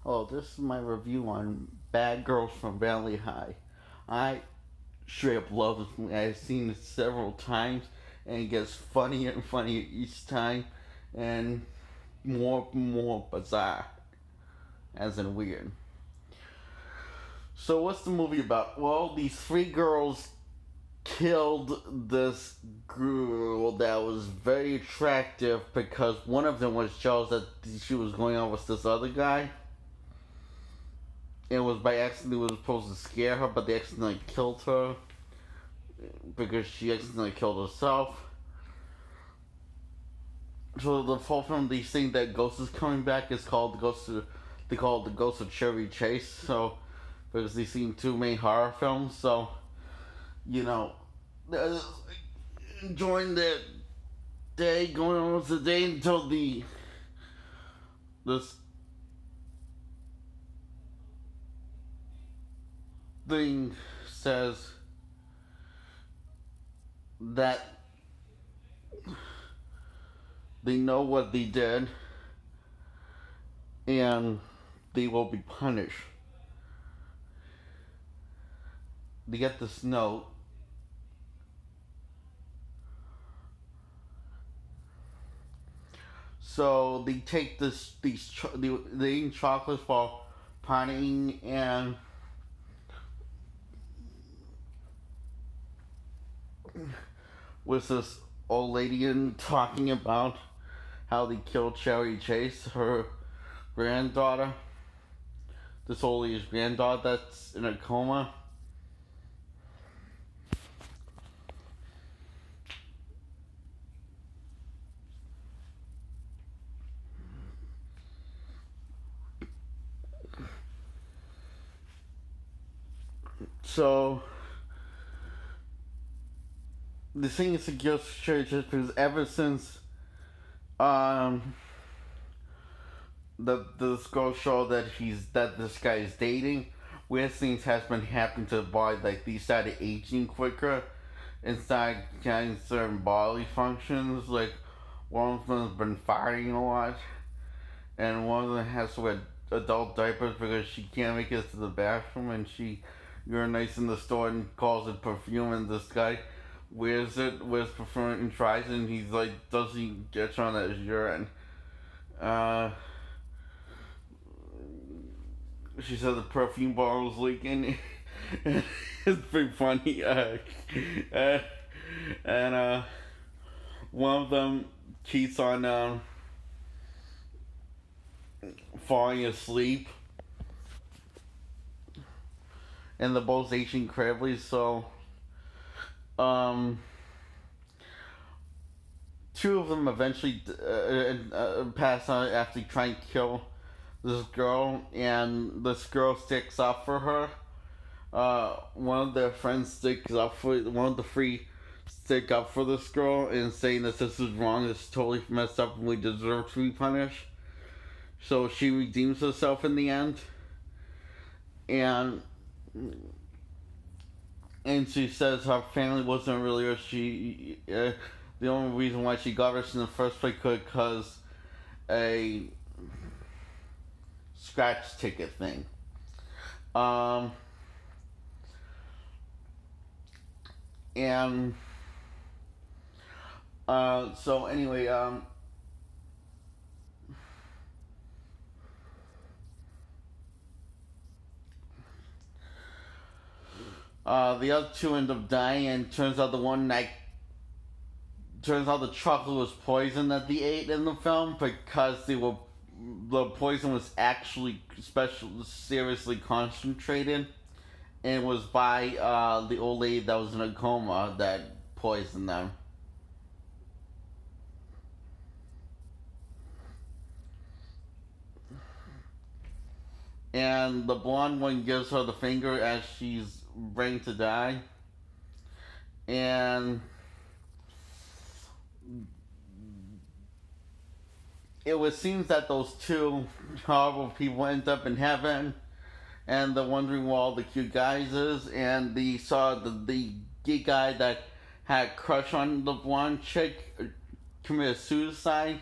Oh, this is my review on Bad Girls from Valley High. I straight up love this movie. I've seen it several times, and it gets funnier and funnier each time, and more bizarre, as in weird. So, what's the movie about? Well, these three girls killed this girl that was very attractive because one of them was jealous that she was going on with this other guy. It was by accident. It was supposed to scare her, but they accidentally killed her because she accidentally killed herself. So the whole film, they think that Ghost is coming back. It's called the Ghost. They call it the Ghost of Chevy Chase. So because they've seen two main horror films, so you know, they're enjoying their day, going on with the day until this thing says that they know what they did and they will be punished. They get this note. So they take they eat chocolates while partying and with this old lady and talking about how they killed Cherry Chase, her granddaughter. This old lady's granddaughter that's in a coma. So the thing is against Cherry Chase because ever since this girl show that this guy is dating, weird things has been happening to the body, like they started aging quicker and started getting certain bodily functions. Like one of them's been farting a lot, and one of them has to wear adult diapers because she can't make it to the bathroom, and she urinates in the store and calls it perfume, and this guy wears perfume and tries it, and he's like, does he get on that as urine? Uh, she said the perfume bottle was leaking. It's pretty funny. And one of them keeps on falling asleep, and they're both aging incredibly. So, um, two of them eventually pass on after trying to kill this girl, and this girl sticks up for her. One of their friends sticks up for one of the three stick up for this girl and saying that this is wrong, this is totally messed up, and we deserve to be punished. So she redeems herself in the end, and she says her family wasn't really her. The only reason why she got rich in the first place because a scratch ticket thing. Um, and so anyway, the other two end up dying, and turns out the chocolate was poison that they ate in the film because the poison was actually seriously concentrated, and it was by the old lady that was in a coma that poisoned them. And the blonde one gives her the finger as she's ready to die. And seems that those two horrible people end up in heaven, and they're wondering where all the cute guys is, and they saw the gay guy that had a crush on the blonde chick commit suicide,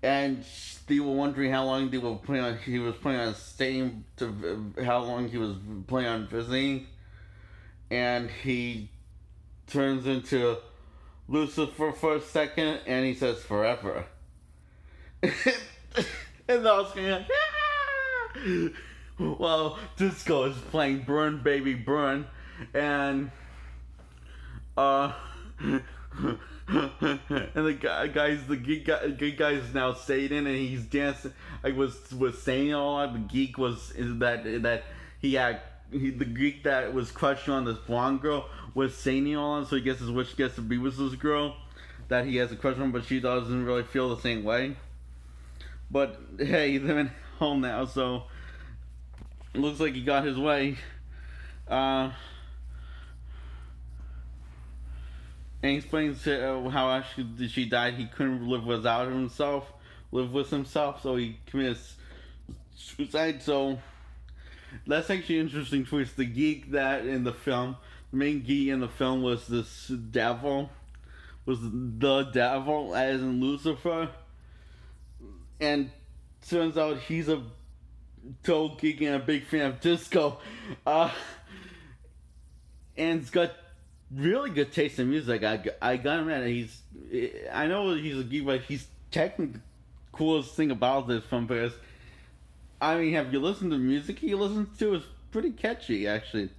and they were wondering how long they were planning on. He was planning on staying to how long he was planning on visiting, and he turns into Lucifer for a second, and he says forever. And I was going like, ah! Well, Disco is playing Burn Baby Burn, and and the geek guy is now Satan, and he's dancing. I was saying all that. The geek was that the geek that was crushing on this blonde girl was saying all that, so he gets his wish, gets to be with this girl that he has a crush on, but she doesn't really feel the same way. But hey, they're in hell now, so it looks like he got his way. And he explains how after she died, he couldn't live with himself, so he commits suicide. So that's actually an interesting twist. The geek that in the film, the main geek in the film was the devil, as in Lucifer, and turns out he's a total geek and a big fan of disco, and it's got really good taste in music. I got him at I know he's a geek, but he's technically the coolest thing about this film, because I mean, have you listened to the music he listens to? It's pretty catchy, actually.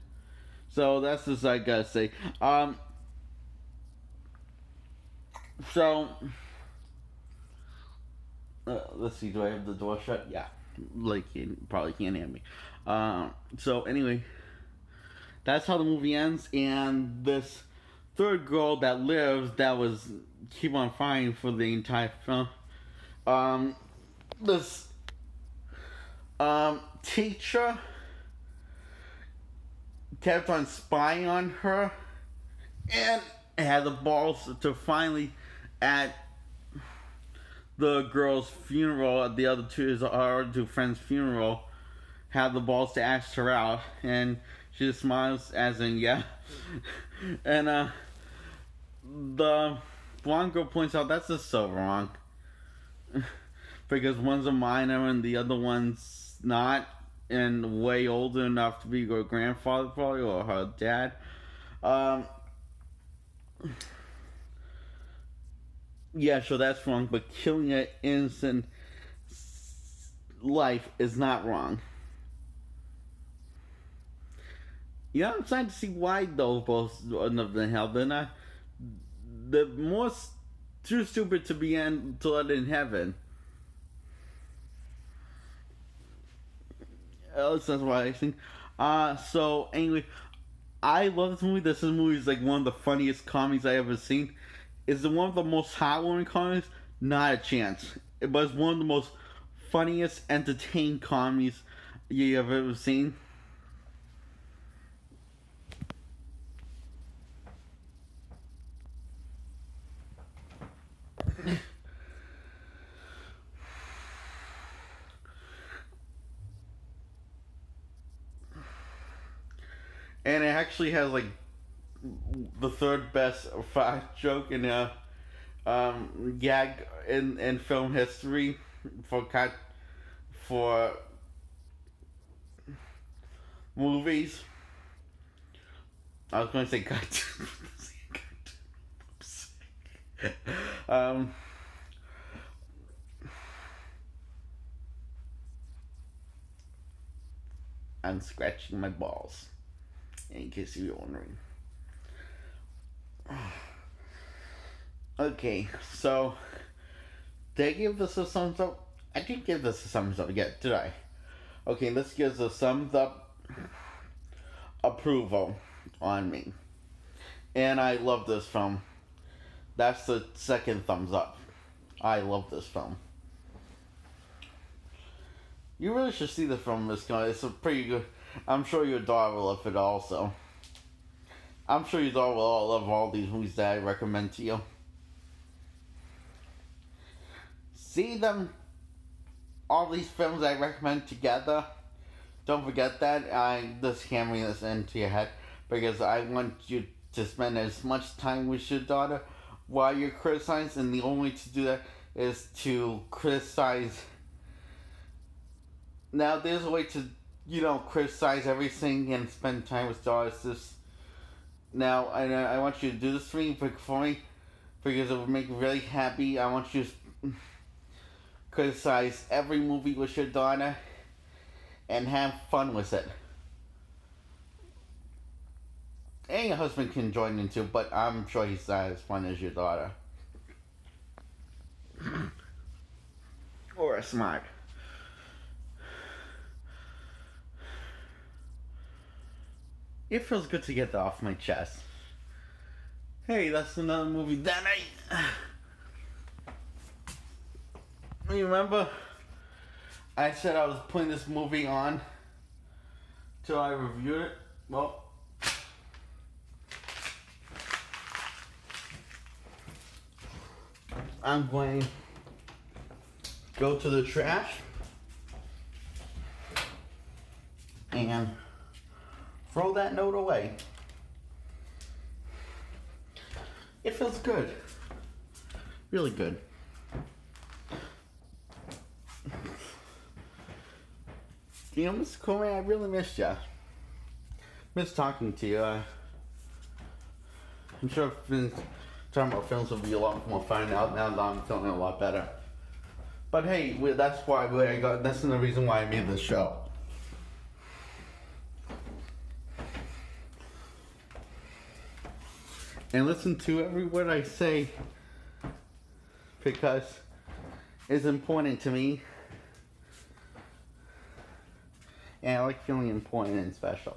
So that's just I gotta say. So let's see. Do I have the door shut? Yeah, like you probably can't hear me. So anyway, that's how the movie ends, and this third girl that lives that was keep on fighting for the entire film. This teacher kept on spying on her, and had the balls to finally at the girl's funeral, at the other two friends' funeral, have the balls to ask her out, and she just smiles as in yeah. And the blonde girl points out that's just so wrong, because one's a minor and the other one's not, and way older enough to be her grandfather probably, or her dad. Yeah, so that's wrong, but killing an innocent life is not wrong. Yeah, I'm starting to see why though both of them hell. They're more too stupid to be to let in heaven. At least that's what I think. So anyway, I love this movie. This movie is like one of the funniest comedies I ever seen. Is it one of the most heartwarming comedies? Not a chance. But it's one of the most funniest, entertaining comedies you have ever seen. And it actually has like the third best fart joke in gag in film history for movies. I was going to say cartoons. I'm scratching my balls, in case you were wondering. Okay, so did I give this a thumbs up? I didn't give this a thumbs up yet, did I? Okay, let's give this a thumbs up approval on me. And I love this film. That's the second thumbs up. I love this film. You really should see the film, Miss Con. It's a pretty good. I'm sure your daughter will love it also. I'm sure your daughter will love all these movies that I recommend to you. See them, all these films I recommend together. Don't forget that. I'm just hammering this into your head because I want you to spend as much time with your daughter while you're criticizing, and the only way to do that is to criticize. Now, there's a way to, criticize everything and spend time with the artists. Now, I want you to do this for me, because it would make me really happy. I want you to criticize every movie with your daughter and have fun with it. And your husband can join in too, but I'm sure he's not as fun as your daughter. Or smart. It feels good to get that off my chest. Hey, that's another movie that remember? I said I was putting this movie on till I reviewed it. Well, I'm going to go to the trash and throw that note away. It feels good. Really good. Mr. Coleman, I really missed you. Miss talking to you. I'm sure talking about films will be a lot more fun now that I'm feeling a lot better. But hey, that's the reason why I made this show. And listen to every word I say, because it's important to me. And I like feeling important and special.